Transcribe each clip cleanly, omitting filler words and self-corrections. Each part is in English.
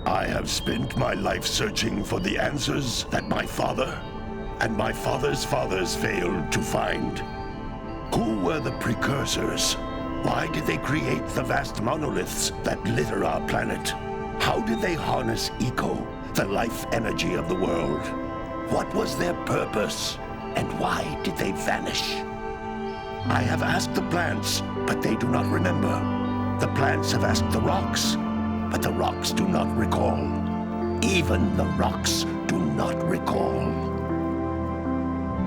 I have spent my life searching for the answers that my father and my father's fathers failed to find. Who were the Precursors? Why did they create the vast monoliths that litter our planet? How did they harness eco, the life energy of the world? What was their purpose? And why did they vanish? I have asked the plants, but they do not remember. The plants have asked the rocks, but the rocks do not recall. Even the rocks do not recall.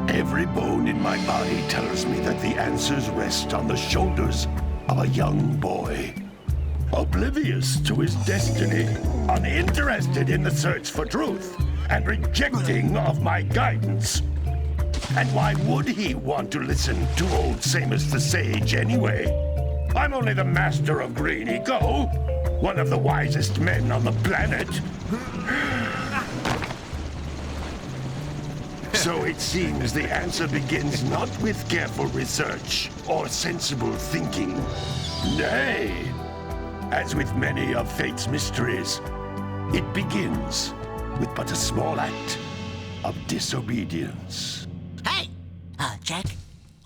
Every bone in my body tells me that the answers rest on the shoulders of a young boy. Oblivious to his destiny, uninterested in the search for truth, and rejecting of my guidance. And why would he want to listen to old Samus the Sage anyway? I'm only the master of green eco, one of the wisest men on the planet. So it seems the answer begins not with careful research or sensible thinking. Nay, as with many of fate's mysteries, it begins with but a small act of disobedience. Hey! Jak,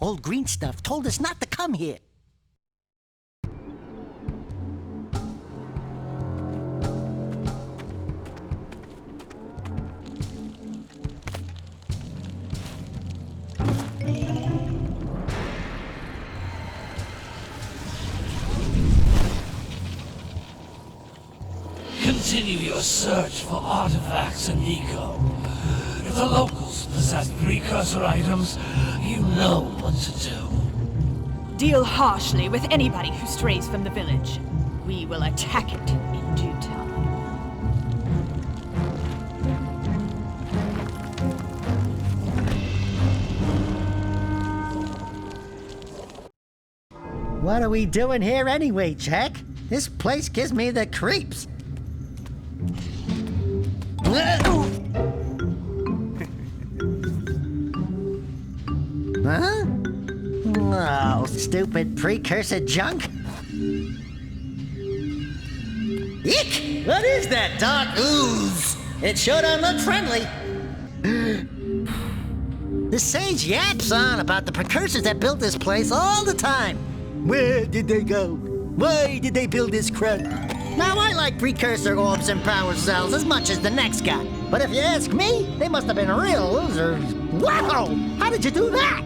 old green stuff told us not to come here. Continue your search for artifacts and eco. If the locals possess precursor items, you know what to do. Deal harshly with anybody who strays from the village. We will attack it in due time. What are we doing here anyway, Jak? This place gives me the creeps. Huh? Oh, stupid precursor junk. Eek! What is that dark ooze? It sure don't look friendly. The sage yaps on about the precursors that built this place all the time. Where did they go? Why did they build this crud? Now, I like precursor orbs and power cells as much as the next guy. But if you ask me, they must have been real losers. Wow! How did you do that?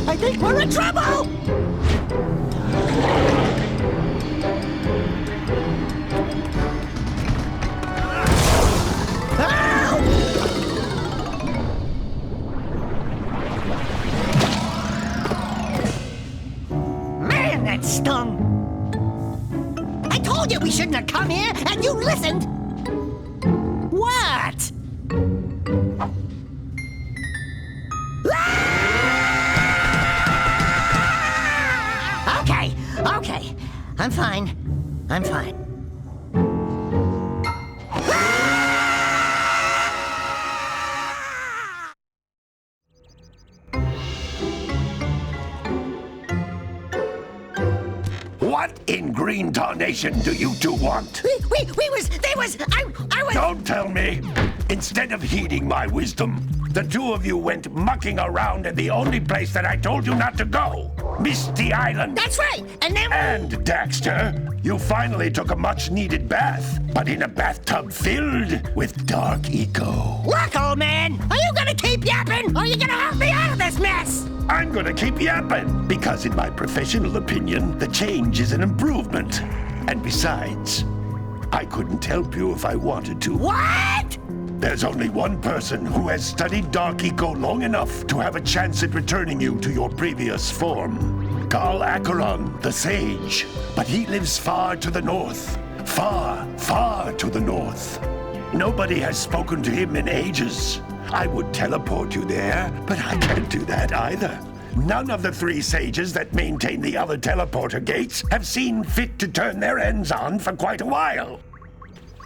I think we're in trouble! Man, that stung! I told you we shouldn't have come here, and you listened! What? Okay. I'm fine. What in green tarnation do you two want? I was... Don't tell me! Instead of heeding my wisdom, the two of you went mucking around in the only place that I told you not to go. Misty Island. That's right, and then... And, Daxter, you finally took a much-needed bath, but in a bathtub filled with dark eco. Look, old man, are you gonna keep yapping, or are you gonna help me out of this mess? I'm gonna keep yapping, because in my professional opinion, the change is an improvement. And besides, I couldn't help you if I wanted to. What? There's only one person who has studied Dark Eco long enough to have a chance at returning you to your previous form. Carl Acheron, the Sage. But he lives far to the north. Far, far to the north. Nobody has spoken to him in ages. I would teleport you there, but I can't do that either. None of the three sages that maintain the other teleporter gates have seen fit to turn their ends on for quite a while.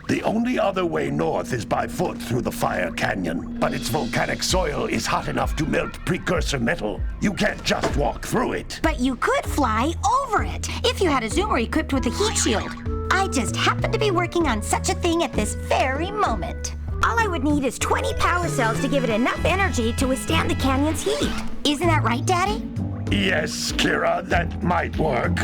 The only other way north is by foot through the Fire Canyon, but its volcanic soil is hot enough to melt precursor metal. You can't just walk through it. But you could fly over it if you had a zoomer equipped with a heat shield. I just happen to be working on such a thing at this very moment. All I would need is 20 power cells to give it enough energy to withstand the canyon's heat. Isn't that right, Daddy? Yes, Kira, that might work.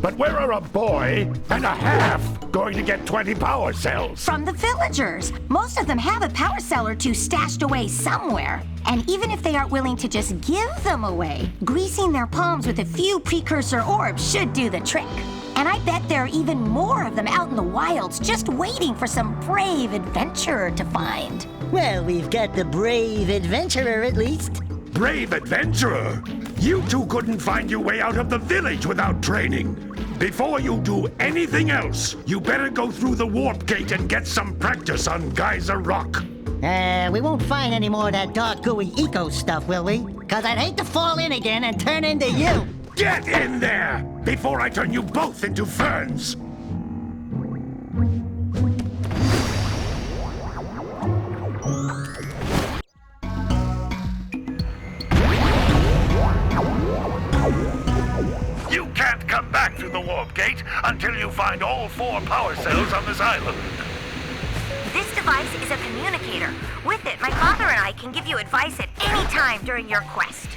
But where are a boy and a half going to get 20 power cells? From the villagers. Most of them have a power cell or two stashed away somewhere. And even if they aren't willing to just give them away, greasing their palms with a few precursor orbs should do the trick. And I bet there are even more of them out in the wilds just waiting for some brave adventurer to find. Well, we've got the brave adventurer at least. Brave adventurer! You two couldn't find your way out of the village without training. Before you do anything else, you better go through the warp gate and get some practice on Geyser Rock. We won't find any more of that dark gooey eco stuff, will we? 'Cause I'd hate to fall in again and turn into you. Get in there before I turn you both into ferns. You can't come back through the warp gate until you find all 4 power cells on this island. This device is a communicator. With it, my father and I can give you advice at any time during your quest.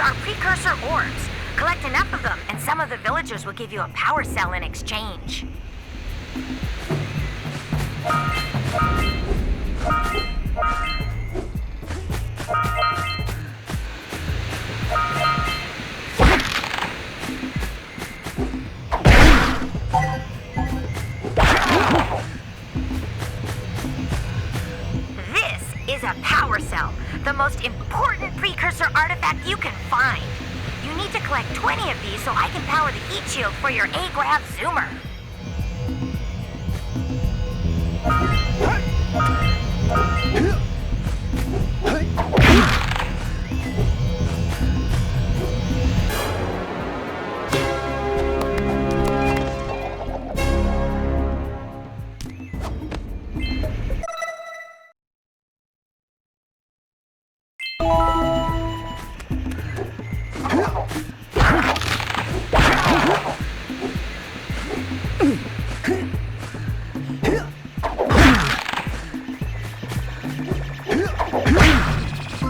Are precursor orbs. Collect enough of them, and some of the villagers will give you a power cell in exchange. This is a power cell. The most important precursor artifact you can find. You need to collect 20 of these so I can power the heat shield for your A-Grav zoomer.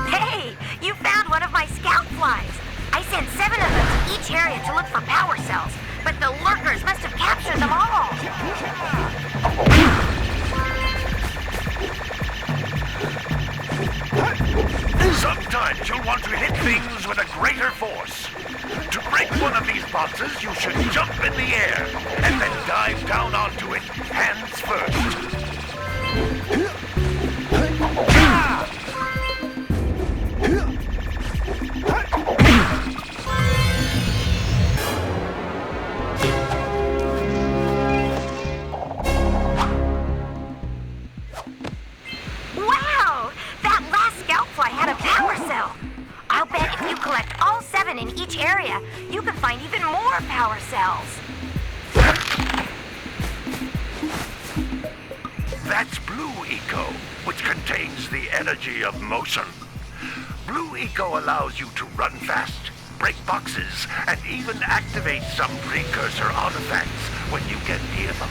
Hey, you found one of my scout flies. I sent 7 of them to each area to look for power cells, but the lurkers must have captured them all. Sometimes you'll want to hit things with a greater force. To break one of these boxes, you should jump in the air and then dive down onto it, hands first. Wow! That last scout fly had a power cell. I'll bet if you collect all 7 in each area, you can find even more power cells. That's Blue Eco, which contains the energy of motion. Blue Eco allows you to run fast, break boxes, and even activate some precursor artifacts when you get near them.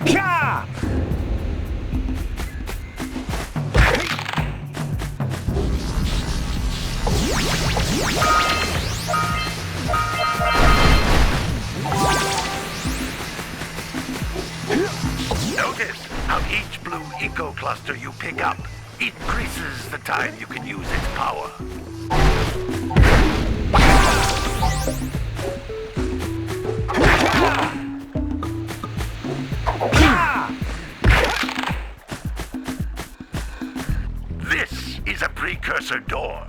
Yeah! Notice how each Blue Eco cluster you pick up increases the time you can use its power. This is a precursor door.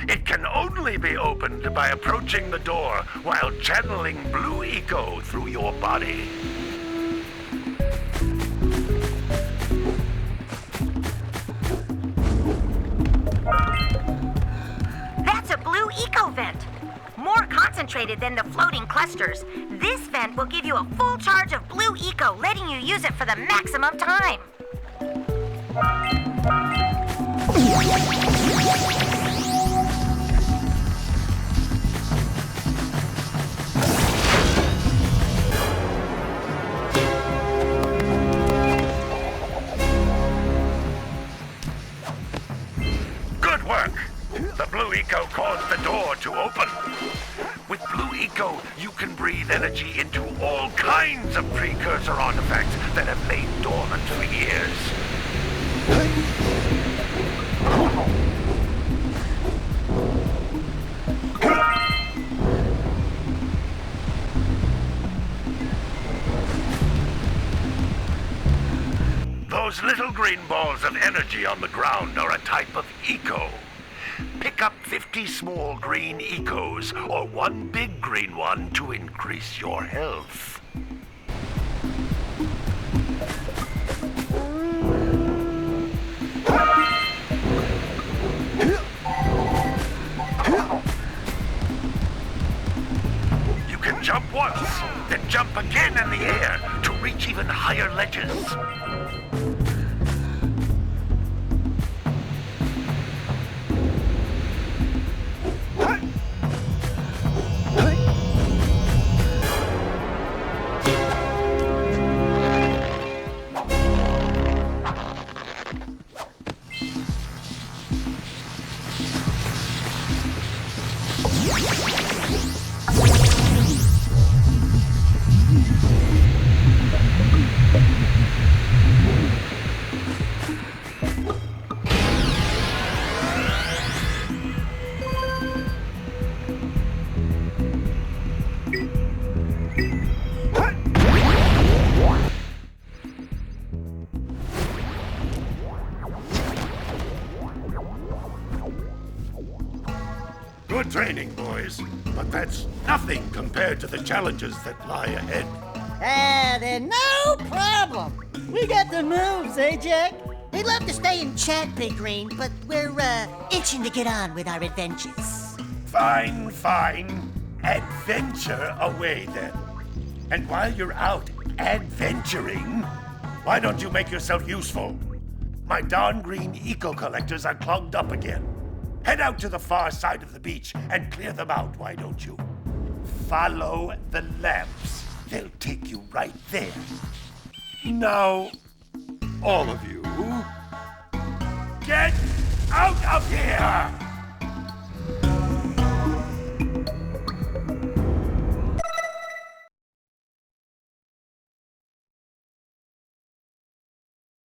It can only be opened by approaching the door while channeling blue eco through your body. That's a blue eco vent. More concentrated than the floating clusters. This vent will give you a full charge of blue eco, letting you use it for the maximum time. Good work! The blue eco caused the door to open. With blue eco, you can breathe energy into all kinds of precursor artifacts that have lain dormant for years. Those little green balls of energy on the ground are a type of eco. Pick up 50 small green ecos or one big green one to increase your health. You can jump once, then jump again in the air to reach even higher ledges. Good training, boys, but that's nothing compared to the challenges that lie ahead. Then no problem. We got the moves, eh, Jack? We'd love to stay and chat, Big Green, but we're, itching to get on with our adventures. Fine, fine. Adventure away, then. And while you're out adventuring, why don't you make yourself useful? My darn green eco-collectors are clogged up again. Head out to the far side of the beach and clear them out, why don't you? Follow the lamps. They'll take you right there. Now, all of you, get out of here!